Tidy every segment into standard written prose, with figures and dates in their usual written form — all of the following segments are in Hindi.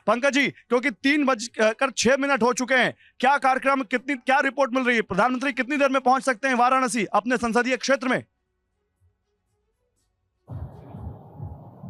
पंकज जी, क्योंकि 3:06 हो चुके हैं, क्या कार्यक्रम, क्या रिपोर्ट मिल रही है? प्रधानमंत्री कितनी देर में पहुंच सकते हैं वाराणसी अपने संसदीय क्षेत्र में?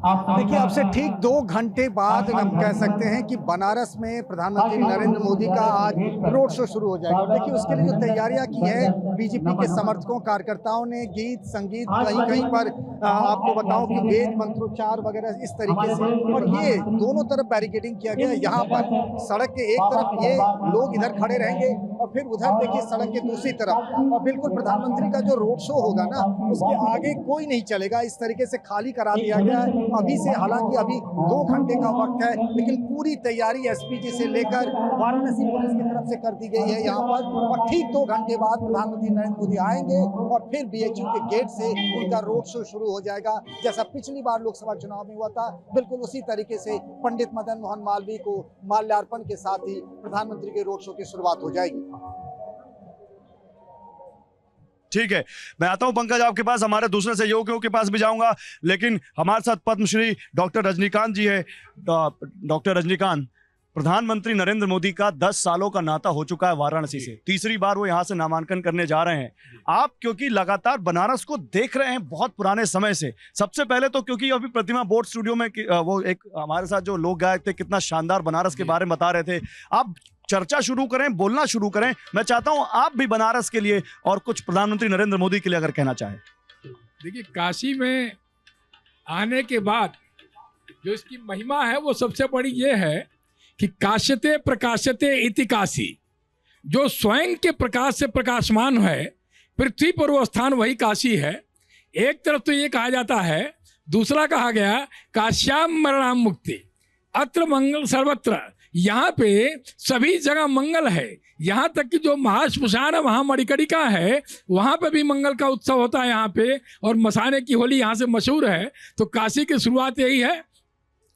देखिए, अब से ठीक 2 घंटे बाद हम कह सकते हैं कि बनारस में प्रधानमंत्री नरेंद्र मोदी का आज रोड शो शुरू हो जाएगा। देखिए, उसके लिए जो तैयारियां की है बीजेपी के समर्थकों कार्यकर्ताओं ने, गीत संगीत, कहीं कहीं पर आपको बताऊं कि वेद मंत्रोच्चार वगैरह इस तरीके से, और ये दोनों तरफ बैरिकेडिंग किया गया है। यहाँ पर सड़क के एक तरफ ये लोग इधर खड़े रहेंगे और फिर उधर देखिए सड़क के दूसरी तरफ, और बिल्कुल प्रधानमंत्री का जो रोड शो होगा ना, उसके आगे कोई नहीं चलेगा। इस तरीके से खाली करा दिया गया है अभी से। हालांकि अभी 2 घंटे का वक्त है, लेकिन पूरी तैयारी एसपीजी से लेकर वाराणसी पुलिस की तरफ से कर दी गई है यहाँ पर। और ठीक 2 घंटे बाद प्रधानमंत्री नरेंद्र मोदी आएंगे और फिर बीएचयू के गेट से उनका रोड शो शुरू हो जाएगा। जैसा पिछली बार लोकसभा चुनाव में हुआ था, बिल्कुल उसी तरीके से पंडित मदन मोहन मालवीय को माल्यार्पण के साथ ही प्रधानमंत्री के रोड शो की शुरुआत हो जाएगी। ठीक है, मैं आता हूं पंकज आपके पास, हमारे दूसरे सहयोगियों के पास भी जाऊंगा, लेकिन हमारे साथ पद्मश्री डॉक्टर रजनीकांत जी है। डॉक्टर रजनीकांत, प्रधानमंत्री नरेंद्र मोदी का 10 सालों का नाता हो चुका है वाराणसी से, तीसरी बार वो यहां से नामांकन करने जा रहे हैं। आप क्योंकि लगातार बनारस को देख रहे हैं बहुत पुराने समय से, सबसे पहले तो क्योंकि अभी प्रतिमा बोर्ड स्टूडियो में वो एक हमारे साथ जो लोग गायक थे, कितना शानदार बनारस के बारे में बता रहे थे। आप चर्चा शुरू करें, बोलना शुरू करें। मैं चाहता हूं आप भी बनारस के लिए और कुछ प्रधानमंत्री नरेंद्र मोदी के लिए अगर कहना चाहें। देखिए, काशी में आने के बाद जो इसकी महिमा है वो सबसे बड़ी ये है कि काश्यते प्रकाशते इति काशी, जो स्वयं के प्रकाश से प्रकाशमान है, पृथ्वी पर वो स्थान वही काशी है। एक तरफ तो ये कहा जाता है, दूसरा कहा गया काश्याम मरणाम मुक्ति, अत्र मंगल सर्वत्र, यहाँ पे सभी जगह मंगल है। यहाँ तक कि जो महाश्मशान है वहाँ मणिकर्णिका है, वहाँ पे भी मंगल का उत्सव होता है यहाँ पे, और मसाने की होली यहाँ से मशहूर है। तो काशी की शुरुआत यही है।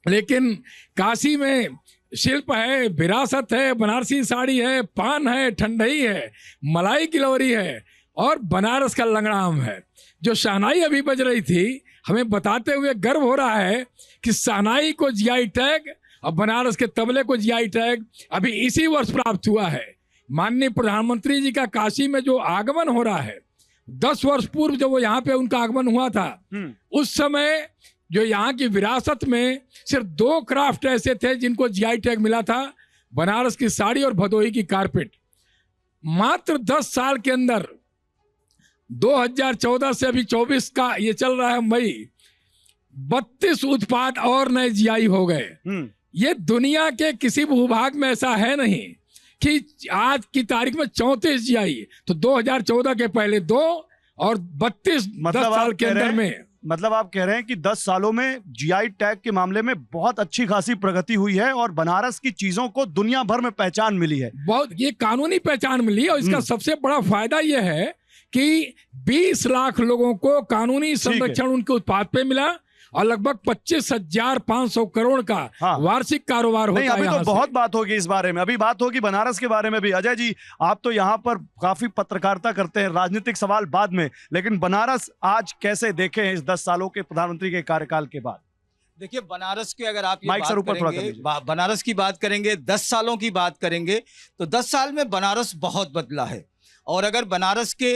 लेकिन काशी में शिल्प है, विरासत है, बनारसी साड़ी है, पान है, ठंडई है, मलाई गिलौरी है और बनारस का लंगड़ाम है। जो शहनाई अभी बज रही थी, हमें बताते हुए गर्व हो रहा है कि शहनाई को जीआई टैग और बनारस के तबले को जीआई टैग अभी इसी वर्ष प्राप्त हुआ है। माननीय प्रधानमंत्री जी का काशी में जो आगमन हो रहा है, 10 वर्ष पूर्व जब वो यहाँ पे उनका आगमन हुआ था, उस समय जो यहाँ की विरासत में सिर्फ 2 क्राफ्ट ऐसे थे जिनको जीआई टैग मिला था, बनारस की साड़ी और भदोही की कारपेट। मात्र 10 साल के अंदर 2014 से अभी 24 का ये चल रहा है मई, 32 उत्पाद और नए जीआई हो गए। ये दुनिया के किसी भूभाग में ऐसा है नहीं कि आज की तारीख में 34 जीआई, तो 2014 के पहले 2 और 32 10 साल के अंदर में। मतलब आप कह रहे हैं कि 10 सालों में जीआई टैग के मामले में बहुत अच्छी खासी प्रगति हुई है और बनारस की चीजों को दुनिया भर में पहचान मिली है। बहुत, ये कानूनी पहचान मिली, और इसका सबसे बड़ा फायदा यह है कि 20 लाख लोगों को कानूनी संरक्षण उनके उत्पाद पे मिला और लगभग 25,500 करोड़ का वार्षिक कारोबार होता है। अभी तो बहुत बात होगी इस बारे में, अभी बात होगी बनारस के बारे में भी। अजय जी, आप तो यहाँ पर काफी पत्रकारिता करते हैं, राजनीतिक सवाल बाद में, लेकिन बनारस आज कैसे देखें इस 10 सालों के प्रधानमंत्री के कार्यकाल के बाद? देखिए, बनारस की अगर आप बनारस की बात करेंगे, 10 सालों की बात करेंगे, तो 10 साल में बनारस बहुत बदला है। और अगर बनारस के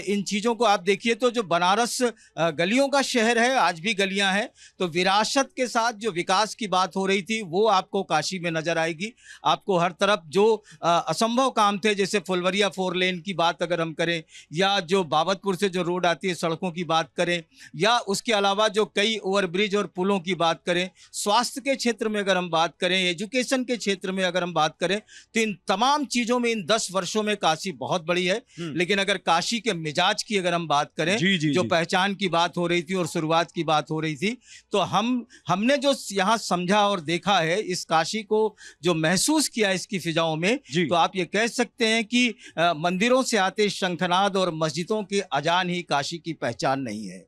इन चीज़ों को आप देखिए तो जो बनारस गलियों का शहर है, आज भी गलियां हैं, तो विरासत के साथ जो विकास की बात हो रही थी वो आपको काशी में नजर आएगी। आपको हर तरफ जो असंभव काम थे, जैसे फुलवरिया 4 लेन की बात अगर हम करें, या जो बाबतपुर से जो रोड आती है सड़कों की बात करें, या उसके अलावा जो कई ओवरब्रिज और पुलों की बात करें, स्वास्थ्य के क्षेत्र में अगर हम बात करें, एजुकेशन के क्षेत्र में अगर हम बात करें, तो इन तमाम चीज़ों में इन 10 वर्षों में काशी बहुत बड़ी है। लेकिन अगर काशी के मिजाज की अगर हम बात करें, जो पहचान की बात हो रही थी और शुरुआत की बात हो रही थी, तो हमने जो यहाँ समझा और देखा है, इस काशी को जो महसूस किया इसकी फिजाओं में, तो आप ये कह सकते हैं कि मंदिरों से आते शंखनाद और मस्जिदों के अजान ही काशी की पहचान नहीं है।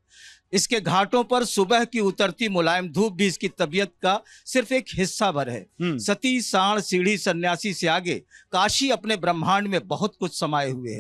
इसके घाटों पर सुबह की उतरती मुलायम धूप भी इसकी तबीयत का सिर्फ एक हिस्सा भर है। सती, साण, सीढ़ी, सन्यासी से आगे काशी अपने ब्रह्मांड में बहुत कुछ समाये हुए है।